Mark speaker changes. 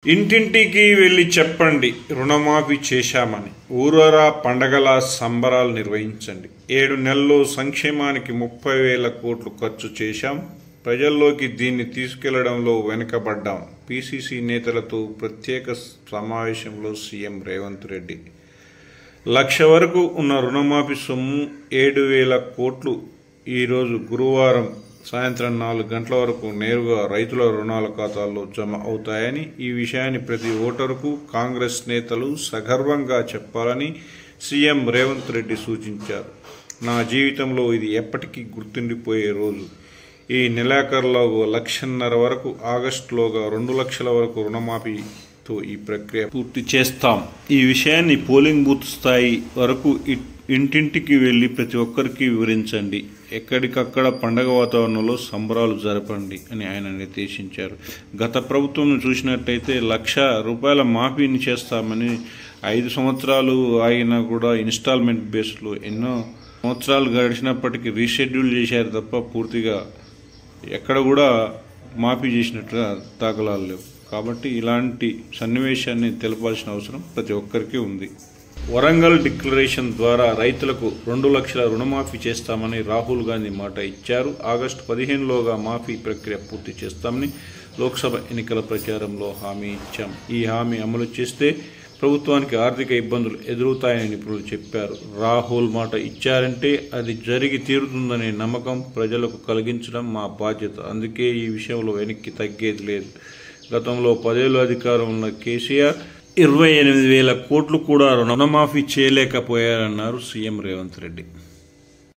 Speaker 1: ఇంటింటికి వెళ్లి చెప్పండి రుణమాఫీ చేశామని. ఊరూరా పండగల సంబరాలు నిర్వహించండి. 7 నెలల్లో సంక్షేమానికి 30,000 కోట్లు ఖర్చు చేశాం. ప్రజల్లోకి దీన్ని తీసుకెళ్లడంలో వెనుకబడ్డాం. పీసీసీ నేతలతో ప్రత్యేక సమావేశంలో సీఎం రేవంత్ రెడ్డి. 1,00,000 వరకు ఉన్న రుణమాఫీ సొమ్ము 7,000 కోట్లు ఈరోజు గురువారం సాయంత్రం 4 గంటల వరకు నేరుగా రైతుల రుణాల ఖాతాల్లో జమ అవుతాయని, ఈ విషయాన్ని ప్రతి ఓటరుకు కాంగ్రెస్ నేతలు సగర్వంగా చెప్పాలని సీఎం రేవంత్ రెడ్డి సూచించారు. నా జీవితంలో ఇది ఎప్పటికీ గుర్తుండిపోయే రోజు. ఈ నెలాఖరులోగా 1,50,000 వరకు, ఆగస్టులోగా 2 లక్షల వరకు రుణమాఫీతో ఈ ప్రక్రియ పూర్తి చేస్తాం. ఈ విషయాన్ని పోలింగ్ బూత్ స్థాయి వరకు ఇంటింటికి వెళ్లి ప్రతి ఒక్కరికి వివరించండి. ఎక్కడికక్కడ పండగ వాతావరణంలో సంబరాలు జరపండి అని ఆయన నిర్దేశించారు. గత ప్రభుత్వం చూసినట్టయితే ₹1,00,000 మాఫీని చేస్తామని 5 సంవత్సరాలు ఆగినా కూడా ఇన్స్టాల్మెంట్ బేస్లో ఎన్నో సంవత్సరాలు గడిచినప్పటికీ రీషెడ్యూల్ చేశారు తప్ప పూర్తిగా ఎక్కడ కూడా మాఫీ చేసినట్టుగా దాఖలాలు లేవు. కాబట్టి ఇలాంటి సన్నివేశాన్ని తెలపాల్సిన అవసరం ప్రతి ఒక్కరికి ఉంది. వరంగల్ డిక్లరేషన్ ద్వారా రైతులకు 2 లక్షల రుణమాఫీ చేస్తామని రాహుల్ గాంధీ మాట ఇచ్చారు. ఆగస్టు 15లోగా మాఫీ ప్రక్రియ పూర్తి చేస్తామని లోక్సభ ఎన్నికల ప్రచారంలో హామీ ఇచ్చాం. ఈ హామీ అమలు చేస్తే ప్రభుత్వానికి ఆర్థిక ఇబ్బందులు ఎదురవుతాయని నిపుణులు చెప్పారు. రాహుల్ మాట ఇచ్చారంటే అది జరిగి తీరుతుందనే నమ్మకం ప్రజలకు కలిగించడం మా బాధ్యత. అందుకే ఈ విషయంలో వెనక్కి తగ్గేది లేదు. గతంలో 10 ఏళ్లు అధికారం ఉన్న కేసీఆర్ 28,000 కోట్లు కూడా రుణమాఫీ చేయలేకపోయారన్నారు సీఎం రేవంత్ రెడ్డి.